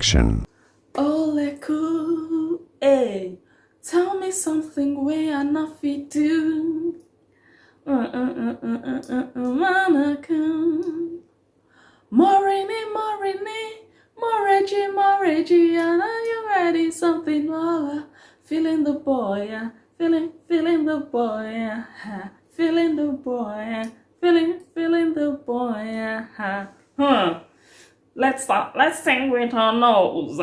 Production. Ole cool, hey, tell me something way I not fit do. Manaka. Moreji, and are you ready? Something more. Feeling the boy, yeah. Feeling the boy, yeah. Feeling the boy, yeah. Feeling the boy, yeah. Let's sing with our nose.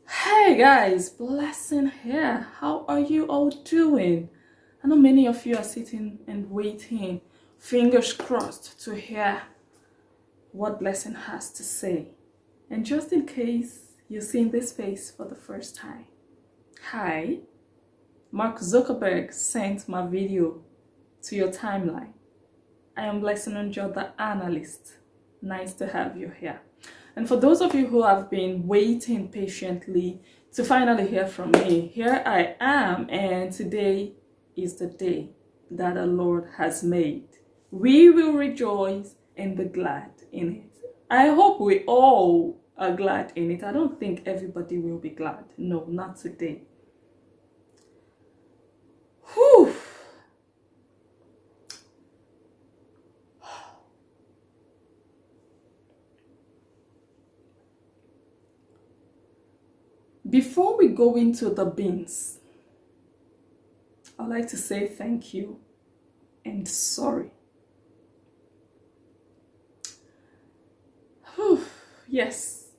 Hey guys, Blessing here. How are you all doing? I know many of you are sitting and waiting, fingers crossed, to hear what Blessing has to say. And just in case you're seeing this face for the first time, hi, Mark Zuckerberg sent my video to your timeline. I am Blessing Njoh, the analyst. Nice to have you here. And for those of you who have been waiting patiently to finally hear from me, here I am, and today is the day that the Lord has made. We will rejoice and be glad in it. I hope we all are glad in it. I don't think everybody will be glad. No, not today. Whew. Before we go into the beans, I'd like to say thank you and sorry. Whew. Yes.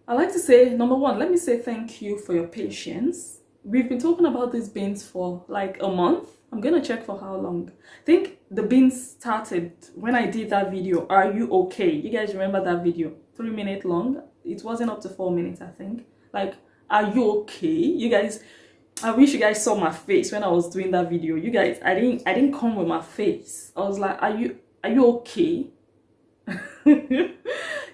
I'd like to say, number one, let me say thank you for your patience. We've been talking about these beans for like a month. I'm gonna check for how long. I think the beans started when I did that video, Are You Okay? You guys remember that video? 3 minutes long. It wasn't up to 4 minutes, I think. Like, are you okay? You guys, I wish you guys saw my face when I was doing that video. You guys, I didn't come with my face. I was like, are you okay?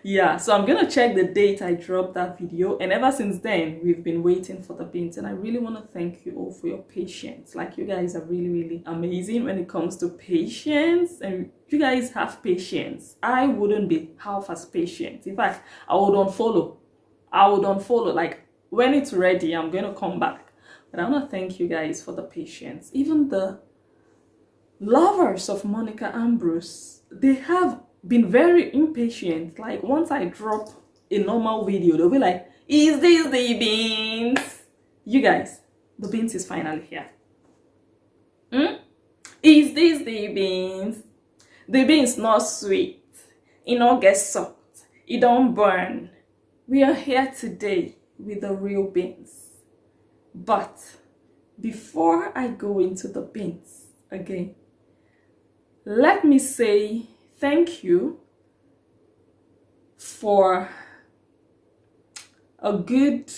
Yeah, so I'm gonna check the date I dropped that video, and ever since then we've been waiting for the beans, and I really want to thank you all for your patience. Like, you guys are really amazing when it comes to patience, and you guys have patience. I wouldn't be half as patient. In fact, I would unfollow. Like, when it's ready, I'm gonna come back. But I want to thank you guys for the patience. Even the lovers of Monica Ambrose, they have been very impatient. Like, once I drop a normal video, they'll be like, is this the beans? You guys, the beans is finally here. Is this the beans? The beans not sweet. It not get soft. It don't burn. We are here today with the real beans. But before I go into the beans again, let me say thank you for a good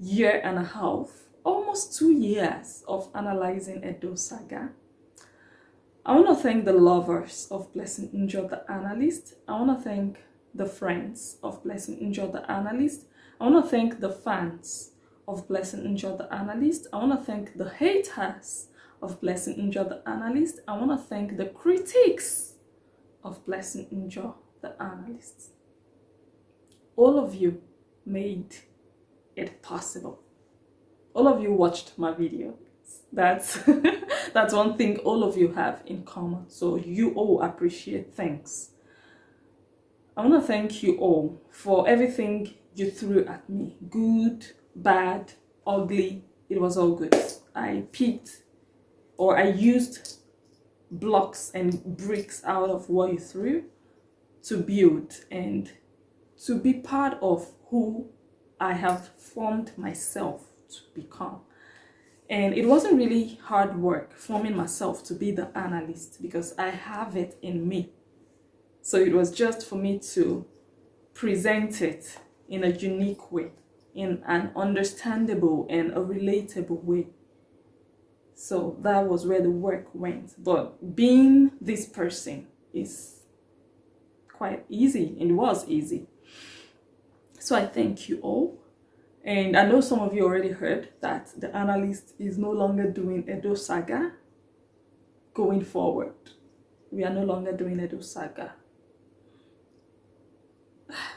year and a half, almost 2 years of analyzing Edo Saga. I want to thank the lovers of Blessing Njoh, the analyst. I want to thank the friends of Blessing Njoh, the analyst. I want to thank the fans of Blessing Njoh, the analyst. I want to thank the haters of Blessing Njoh, the analyst. I want to thank the critics of Blessing Njoh, the analyst. All of you made it possible. All of you watched my video. That's that's one thing all of you have in common. So you all appreciate things. I want to thank you all for everything you threw at me. Good, bad, ugly, it was all good. I used blocks and bricks out of what you threw to build and to be part of who I have formed myself to become. And it wasn't really hard work forming myself to be the analyst, because I have it in me. So it was just for me to present it in a unique way, in an understandable and a relatable way. So that was where the work went. But being this person is quite easy, and it was easy. So I thank you all. And I know some of you already heard that the analyst is no longer doing Edo Saga going forward. We are no longer doing Edo Saga.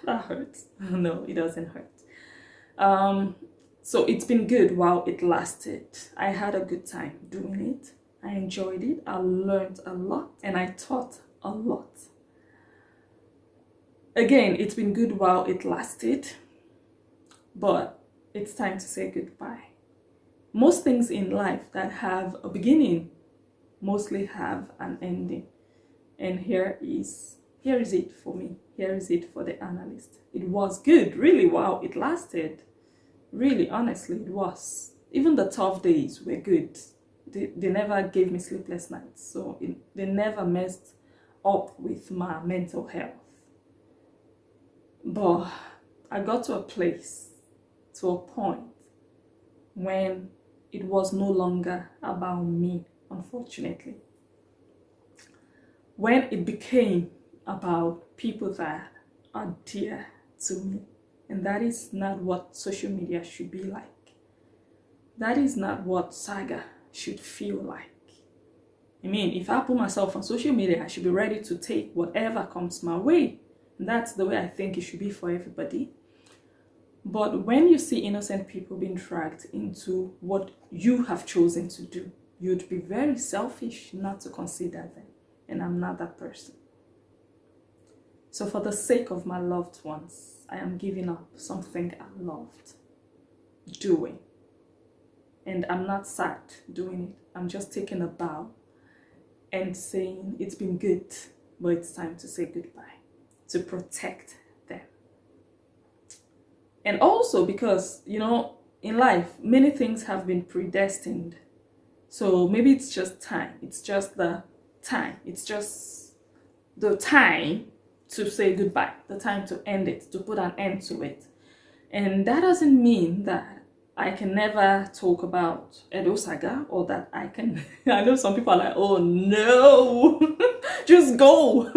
That hurts. No, it doesn't hurt. So it's been good while it lasted. I had a good time doing it. I enjoyed it. I learned a lot and I taught a lot. Again, it's been good while it lasted, but it's time to say goodbye. Most things in life that have a beginning mostly have an ending. And here is it for me. Here is it for the analyst. It was good, really, while it lasted. Really, honestly, it was. Even the tough days were good. They never gave me sleepless nights. So they never messed up with my mental health. But I got to a place, to a point, when it was no longer about me, unfortunately. When it became about people that are dear to me. And that is not what social media should be like. That is not what Saga should feel like. I mean, if I put myself on social media, I should be ready to take whatever comes my way. And that's the way I think it should be for everybody. But when you see innocent people being dragged into what you have chosen to do, you'd be very selfish not to consider them. And I'm not that person. So for the sake of my loved ones, I am giving up something I loved doing. And I'm not sad doing it. I'm just taking a bow and saying it's been good, but it's time to say goodbye, to protect them. And also because, you know, in life, many things have been predestined. So maybe it's just time. It's just the time. It's just the time to say goodbye, the time to end it, to put an end to it. And that doesn't mean that I can never talk about Edo Saga, or that I can, I know some people are like, oh no, just go,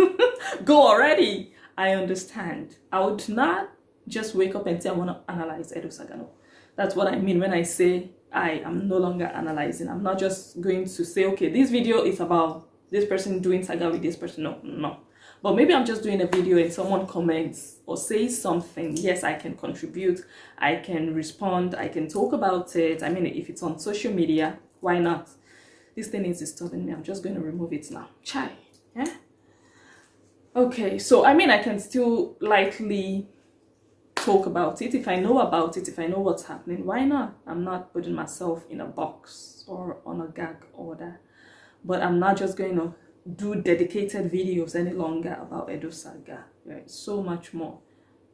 go already. I understand. I would not just wake up and say I want to analyze Edo Saga. No, that's what I mean when I say I am no longer analyzing. I'm not just going to say, okay, this video is about this person doing Saga with this person. No. But maybe I'm just doing a video and someone comments or says something. Yes, I can contribute. I can respond. I can talk about it. I mean, if it's on social media, why not? This thing is disturbing me. I'm just going to remove it now. Chai. Yeah? Okay, so I mean, I can still lightly talk about it. If I know about it, if I know what's happening, why not? I'm not putting myself in a box or on a gag order. But I'm not just going to do dedicated videos any longer about Edo Saga. There's so much more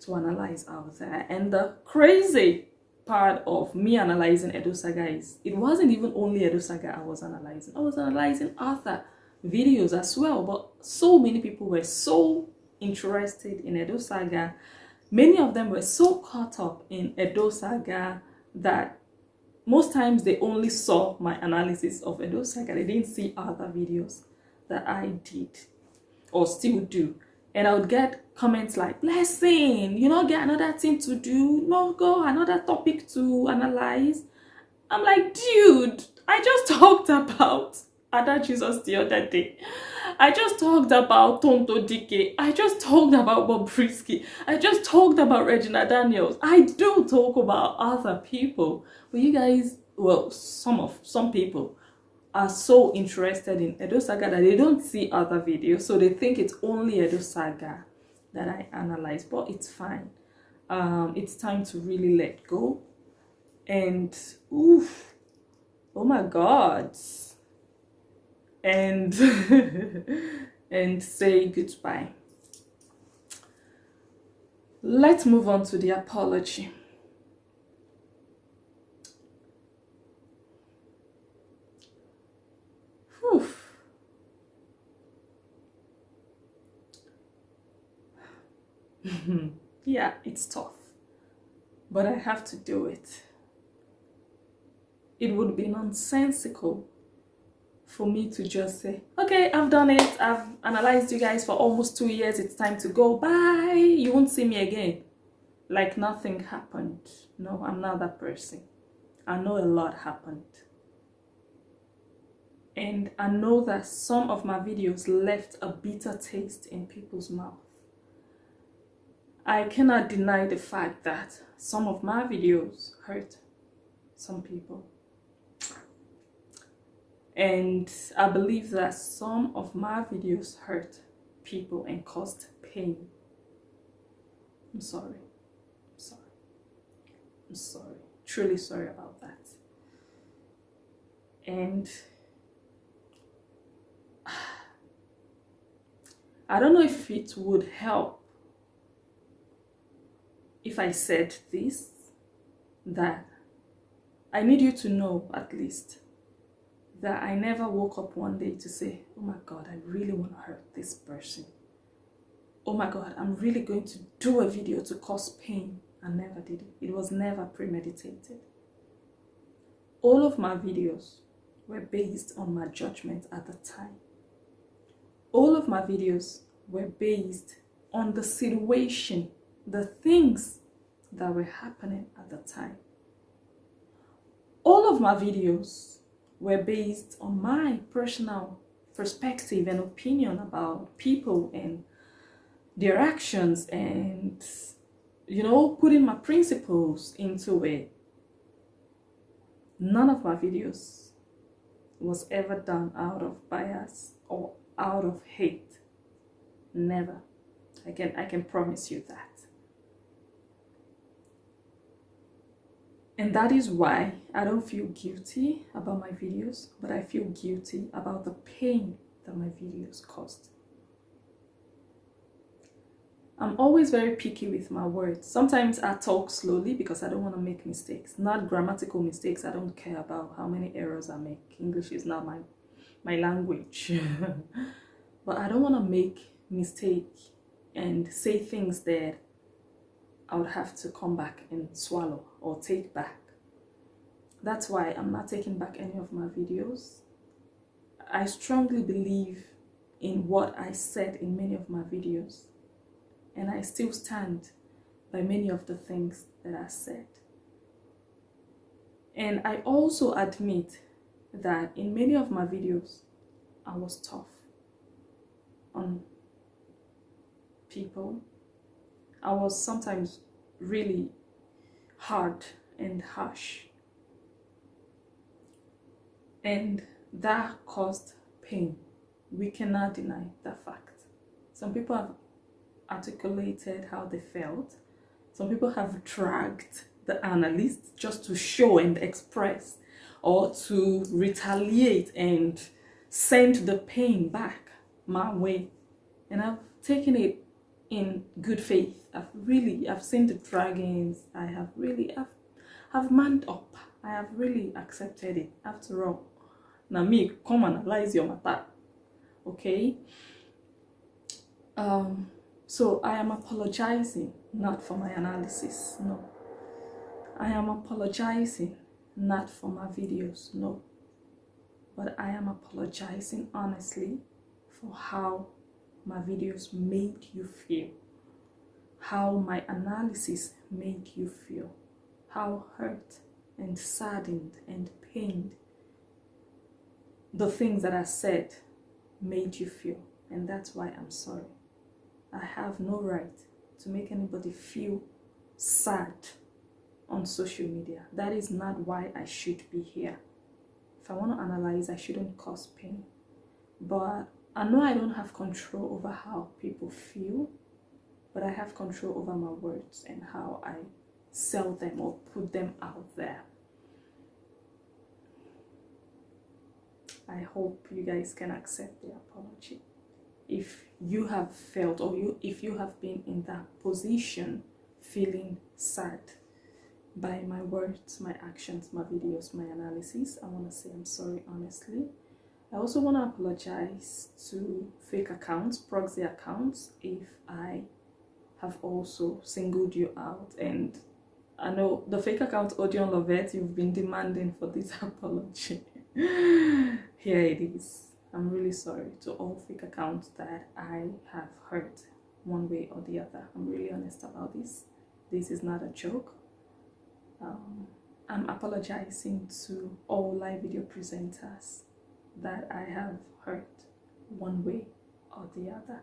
to analyze out there. And the crazy part of me analyzing Edo Saga is it wasn't even only Edo Saga I was analyzing. I was analyzing other videos as well. But so many people were so interested in Edo Saga. Many of them were so caught up in Edo Saga that most times they only saw my analysis of Edo Saga. They didn't see other videos that I did or still do. And I would get comments like, blessing, you know, get another thing to do, no, go another topic to analyze. I'm like, dude, I just talked about Ada Jesus the other day. I just talked about Tonto Dike. I just talked about Bob Frisky. I just talked about Regina Daniels. I do talk about other people, but you guys, well, some people are so interested in Edo Saga that they don't see other videos, so they think it's only Edo Saga that I analyze. But it's fine. It's time to really let go, and oof, oh my God, and and say goodbye. Let's move on to the apology. Yeah, it's tough, but I have to do it. It would be nonsensical for me to just say, okay, I've done it. I've analyzed you guys for almost 2 years. It's time to go. Bye. You won't see me again. Like nothing happened. No, I'm not that person. I know a lot happened. And I know that some of my videos left a bitter taste in people's mouth. I cannot deny the fact that some of my videos hurt some people. And I believe that some of my videos hurt people and caused pain. I'm sorry. I'm sorry. I'm sorry. Truly sorry about that. And I don't know if it would help if I said this, that I need you to know at least that I never woke up one day to say, oh my God, I really want to hurt this person. Oh my God, I'm really going to do a video to cause pain. I never did it. It was never premeditated. All of my videos were based on my judgment at the time. All of my videos were based on the situation, the things that were happening at the time. All of my videos were based on my personal perspective and opinion about people and their actions, and putting my principles into it. None of my videos was ever done out of bias or out of hate. Never. I can promise you that. And that is why I don't feel guilty about my videos, but I feel guilty about the pain that my videos caused. I'm always very picky with my words. Sometimes I talk slowly because I don't want to make mistakes. Not grammatical mistakes. I don't care about how many errors I make. English is not my language. But I don't want to make mistakes and say things that I would have to come back and swallow or take back. That's why I'm not taking back any of my videos. I strongly believe in what I said in many of my videos, and I still stand by many of the things that I said. And I also admit that in many of my videos, I was tough on people. I was sometimes really hard and harsh. And that caused pain. We cannot deny that fact. Some people have articulated how they felt. Some people have dragged the analyst just to show and express, or to retaliate and send the pain back my way. And I've taken it in good faith. I've seen the draggings. I've manned up. I have really accepted it. After all, now me, come analyze your matter. Okay? So I am apologizing not for my analysis, no. I am apologizing not for my videos, no. But I am apologizing honestly for how my videos made you feel, how my analysis made you feel, how hurt and saddened and pained the things that I said made you feel. And that's why I'm sorry. I have no right to make anybody feel sad on social media. That is not why I should be here. If I want to analyze, I shouldn't cause pain. But I know I don't have control over how people feel, but I have control over my words and how I sell them or put them out there. I hope you guys can accept the apology. If you have felt, or if you have been in that position, feeling sad by my words, my actions, my videos, my analysis, I want to say I'm sorry honestly. I also want to apologize to fake accounts, proxy accounts, if I have also singled you out. And I know the fake account Odion Lovette, you've been demanding for this apology. Here it is. I'm really sorry to all fake accounts that I have hurt one way or the other. I'm really honest about this. This is not a joke. I'm apologizing to all live video presenters that I have hurt one way or the other.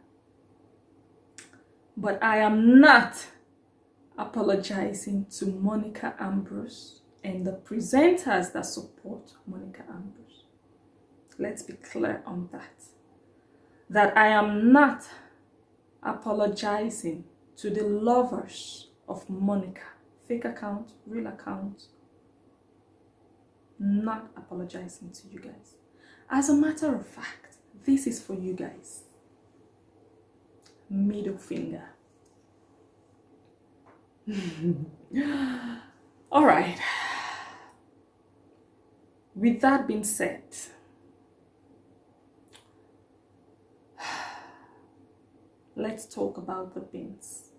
But I am not apologizing to Monica Ambrose and the presenters that support Monica Ambrose. Let's be clear on that. That I am not apologizing to the lovers of Monica. Fake account, real account. Not apologizing to you guys. As a matter of fact, this is for you guys. Middle finger. All right. With that being said, let's talk about the beans.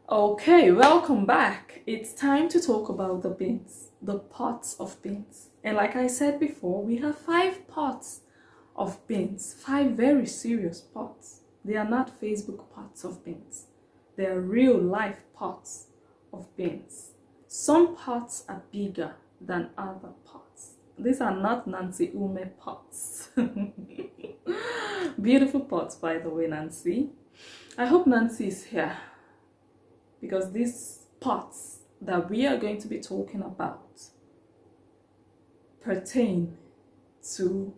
Okay, welcome back. It's time to talk about the beans, the pots of beans. And like I said before, we have 5 pots of beans, 5 very serious pots. They are not Facebook pots of beans. They are real life pots of beans. Some pots are bigger than other pots. These are not Nancy Ume pots. Beautiful pots, by the way, Nancy. I hope Nancy is here, because these pots that we are going to be talking about pertain to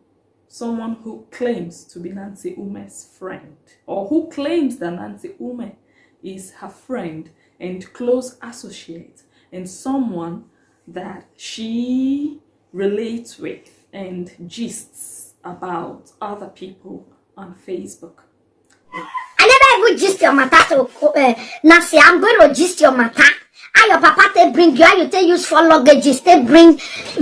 someone who claims to be Nancy Ume's friend, or who claims that Nancy Ume is her friend and close associate, and someone that she relates with and gists about other people on Facebook. I never even gist your matter to Nancy. I'm going to gist your matter. How your papa they bring you, how you take use for luggages, they bring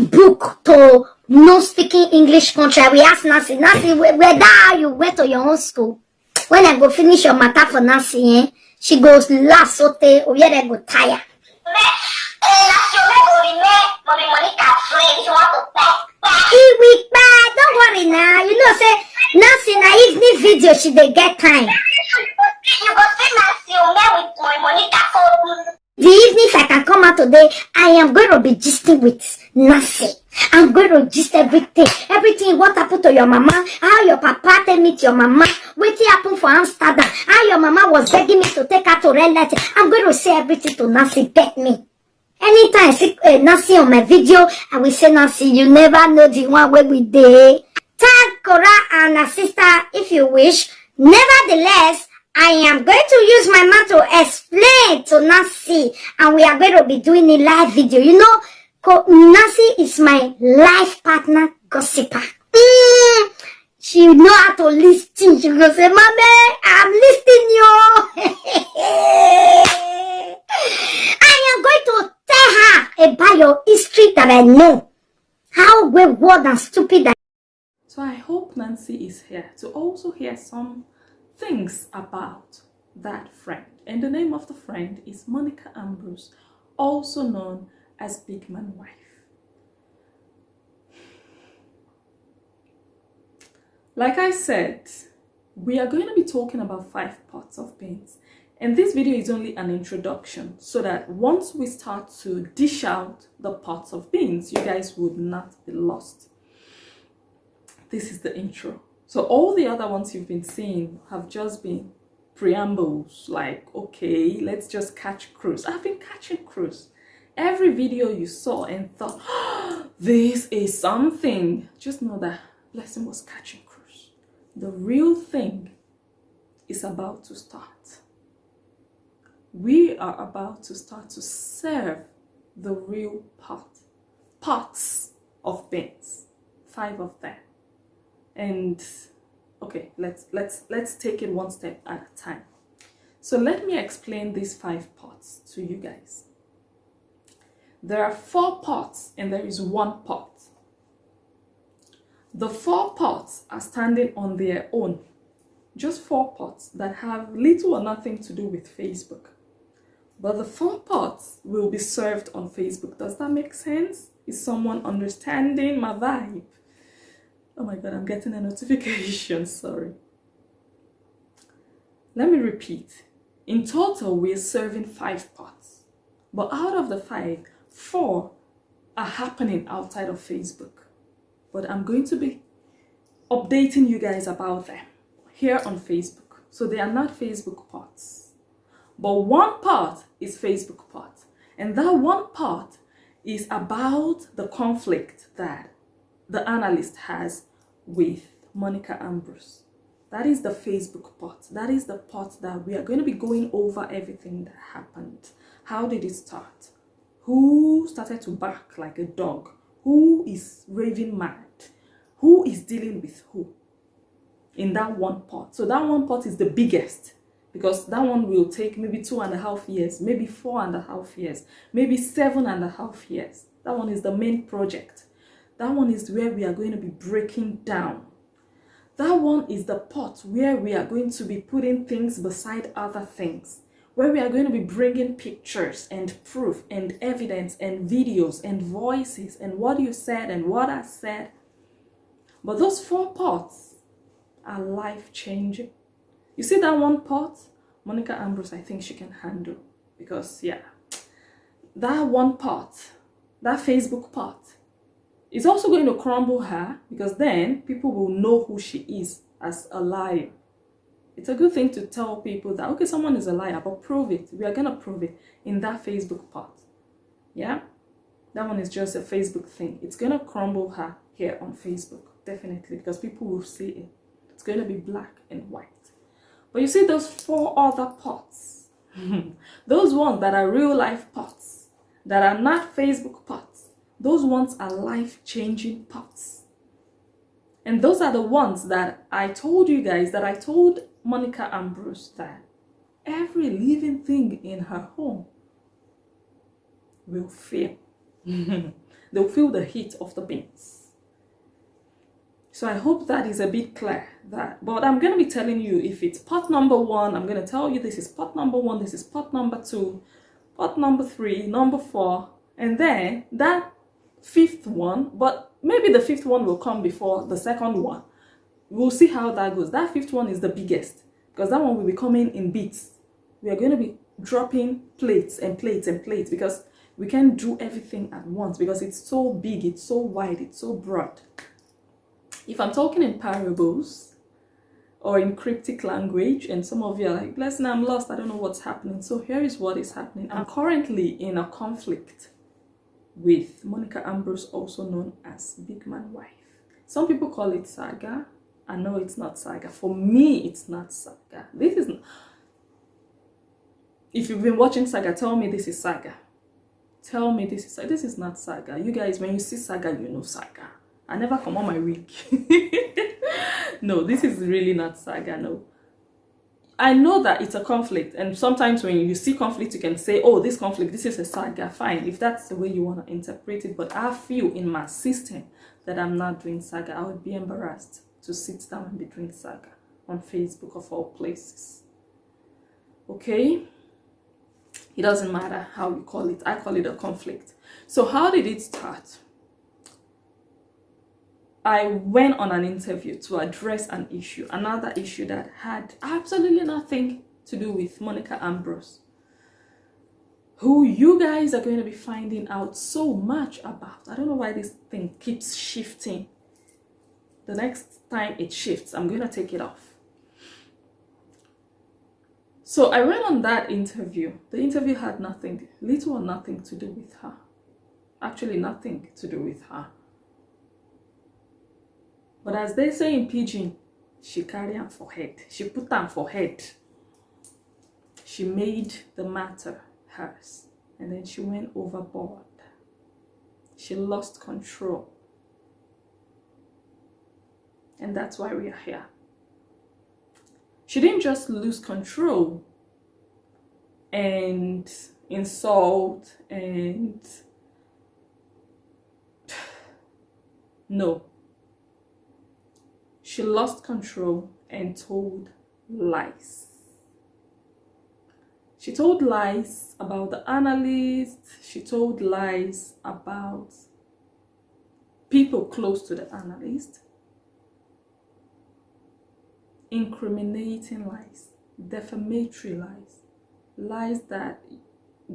book to no speaking English country. We ask Nancy, where that you went to your own school? When I go finish your matter for Nancy, she goes last sote, or yet I go tire. Don't worry now. You know, say Nancy na evening video she they get time. You go see Nancy with my Monica phone. The evening if I can come out today, I am going to be gisting with Nancy. I'm going to gist everything. Everything what happened to your mama, how your papa take meet your mama, what happened for Amsterdam, how your mama was begging me to take her to Red Light. I'm going to say everything to Nancy, bet me. Anytime I see Nancy on my video, I will say, Nancy, you never know the one where we did. Tag Cora and her sister if you wish. Nevertheless, I am going to use my mouth to explain to Nancy, and we are going to be doing a live video. You know, Nancy is my life partner gossiper. She know how to listen. She will say, Mommy, I'm listening you. I am going to tell her about your history that I know. How wayward and stupid I am. So I hope Nancy is here to also hear some things about that friend. And the name of the friend is Monica Ambrose, also known as Big Man Wife. Like I said, we are going to be talking about 5 pots of beans. And this video is only an introduction, so that once we start to dish out the pots of beans, you guys would not be lost. This is the intro. So all the other ones you've been seeing have just been preambles, like, okay, let's just catch cruise. I've been catching cruise. Every video you saw and thought, oh, this is something, just know that Blessing was catching cruise. The real thing is about to start. We are about to start to serve the real pots of beans, 5 of them. And okay, let's take it one step at a time. So let me explain these 5 pots to you guys. There are 4 pots and there is 1 pot. The 4 pots are standing on their own. Just 4 pots that have little or nothing to do with Facebook. But the 4 pots will be served on Facebook. Does that make sense? Is someone understanding my vibe? Oh my God, I'm getting a notification, sorry. Let me repeat. In total, we're serving 5 pots. But out of the 5, 4 are happening outside of Facebook. But I'm going to be updating you guys about them here on Facebook. So they are not Facebook posts, but one part is Facebook part, and that one part is about the conflict that the analyst has with Monica Ambrose. That is the Facebook part. That is the part that we are going to be going over everything that happened. How did it start? Who started to bark like a dog? Who is raving mad? Who is dealing with who? In that one part. So that one part is the biggest, because that one will take maybe 2.5 years, maybe 4.5 years, maybe 7.5 years. That one is the main project. That one is where we are going to be breaking down. That one is the part where we are going to be putting things beside other things, where we are going to be bringing pictures and proof and evidence and videos and voices and what you said and what I said. But those 4 parts are life-changing. You see that one part, Monica Ambrose, I think she can handle, because yeah, that one part, that Facebook part, is also going to crumble her, because then people will know who she is as a liar. It's a good thing to tell people that, okay, someone is a liar, but prove it. We are going to prove it in that Facebook part. Yeah? That one is just a Facebook thing. It's going to crumble her here on Facebook, definitely, because people will see it. It's going to be black and white. But you see those 4 other parts, those ones that are real life parts, that are not Facebook parts, those ones are life-changing parts. And those are the ones that I told you guys, that I told Monica Ambrose, that every living thing in her home will feel. They'll feel the heat of the beans. So I hope that is a bit clear. But I'm going to be telling you, if it's part number 1, I'm going to tell you this is part number 1, this is part number 2, part number 3, number 4, and then that 5th one, but maybe the 5th one will come before the 2nd one. We'll see how that goes. That 5th one is the biggest, because that one will be coming in bits. We are going to be dropping plates and plates and plates, because we can't do everything at once, because it's so big, it's so wide, it's so broad. If I'm talking in parables or in cryptic language, and some of you are like, listen, I'm lost, I don't know what's happening. So here is what is happening. I'm currently in a conflict with Monica Ambrose, also known as Big Man Wife. Some people call it saga. I know it's not saga. For me, it's not saga. This is not. If you've been watching saga, tell me this is saga. Tell me this is saga. This is not saga. You guys, when you see saga, you know saga. I never come on my wig. No, this is really not saga, no. I know that it's a conflict, and sometimes when you see conflict, you can say, oh, this conflict, this is a saga. Fine, if that's the way you want to interpret it. But I feel in my system that I'm not doing saga. I would be embarrassed to sit down and be doing saga on Facebook of all places. Okay? It doesn't matter how you call it. I call it a conflict. So how did it start? I went on an interview to address an issue, another issue that had absolutely nothing to do with Monica Ambrose, who you guys are going to be finding out so much about. I don't know why this thing keeps shifting. The next time it shifts, I'm going to take it off. So I went on that interview. The interview had nothing, little or nothing to do with her. Actually, nothing to do with her. But as they say in Pidgin, she carried am for head. She put am for head. She made the matter hers. And then she went overboard. She lost control. And that's why we are here. She didn't just lose control and insult and... No. She lost control and told lies. She told lies about the analyst. She told lies about people close to the analyst. Incriminating lies, defamatory lies, lies that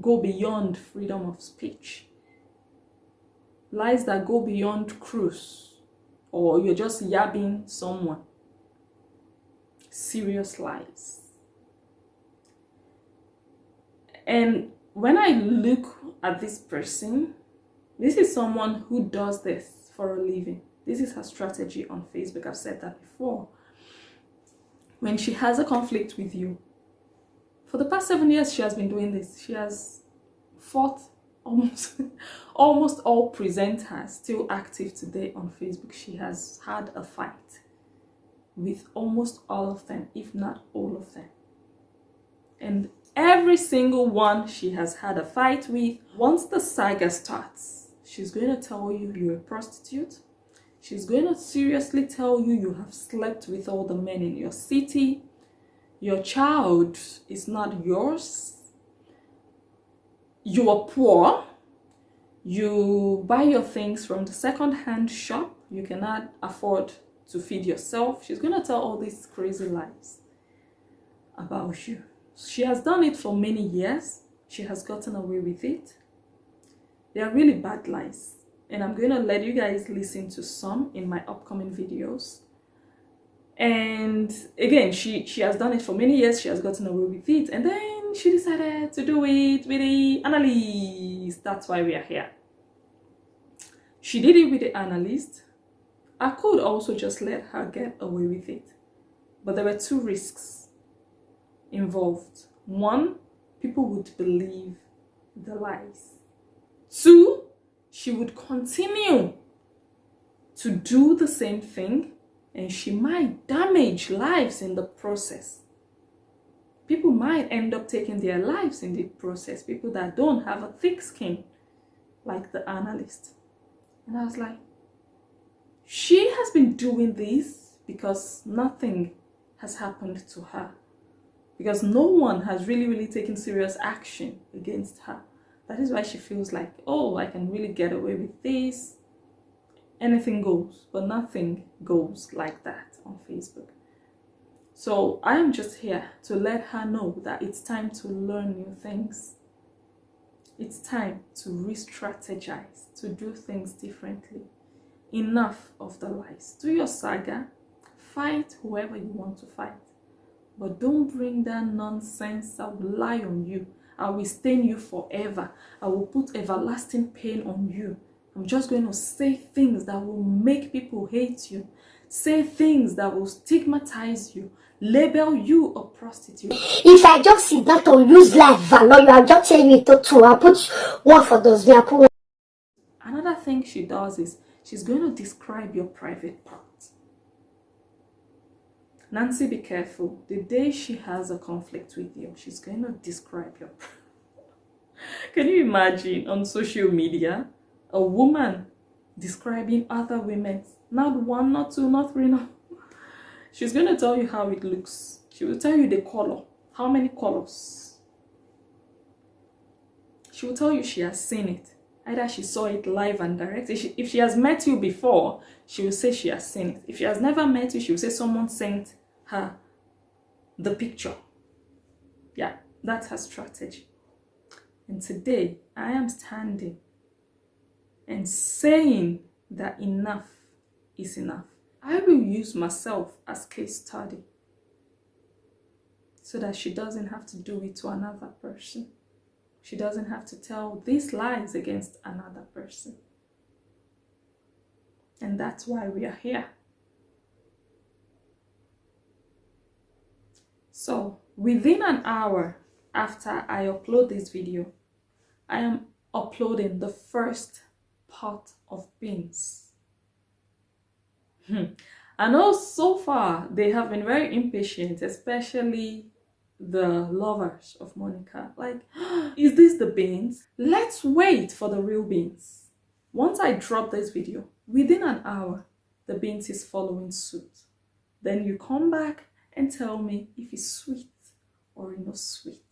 go beyond freedom of speech, lies that go beyond cruise or you're just yabbing someone. Serious lies. And when I look at this person, this is someone who does this for a living. This is her strategy on Facebook. I've said that before. When she has a conflict with you, for the past 7 years, she has been doing this. She has fought almost all presenters still active today on Facebook. She has had a fight with almost all of them, if not all of them. And every single one she has had a fight with, once the saga starts, she's going to tell you you're a prostitute. She's going to seriously tell you you have slept with all the men in your city. Your child is not yours. You are poor. You buy your things from the second-hand shop. You cannot afford to feed yourself. She's going to tell all these crazy lies about you. She has done it for many years. She has gotten away with it. They are really bad lies. And I'm going to let you guys listen to some in my upcoming videos. And again, she has done it for many years. She has gotten away with it. And then she decided to do it with the analyst. That's why we are here. She did it with the analyst. I could also just let her get away with it. But there were two risks involved. One, people would believe the lies. Two, she would continue to do the same thing, and she might damage lives in the process. People might end up taking their lives in the process, people that don't have a thick skin, like the analyst. And I was like, she has been doing this because nothing has happened to her. Because no one has really taken serious action against her. That is why she feels like, oh, I can really get away with this. Anything goes, but nothing goes like that on Facebook. So I am just here to let her know that it's time to learn new things. It's time to re-strategize, to do things differently. Enough of the lies. Do your saga. Fight whoever you want to fight. But don't bring that nonsense. I will lie on you. I will stain you forever. I will put everlasting pain on you. I'm just going to say things that will make people hate you. Say things that will stigmatize you. Label you a prostitute. If I just sit down to use life value, I'll just tell you to I'll put one for those. Another thing she does is she's going to describe your private parts. Nancy, be careful. The day she has a conflict with you, she's going to describe your... Can you imagine on social media, a woman describing other women? Not one, not two, not three, no. She's going to tell you how it looks. She will tell you the color. How many colors? She will tell you she has seen it. Either she saw it live and direct. If she has met you before, she will say she has seen it. If she has never met you, she will say someone sent her the picture. Yeah, that's her strategy. And today, I am standing and saying that enough is enough. I will use myself as case study so that she doesn't have to do it to another person. She doesn't have to tell these lies against another person. And that's why we are here. So, within an hour after I upload this video, I am uploading the first pot of beans. I know so far they have been very impatient, especially the lovers of Monica. Like, is this the beans? Let's wait for the real beans. Once I drop this video, within an hour, the beans is following suit. Then you come back and tell me if it's sweet or not sweet.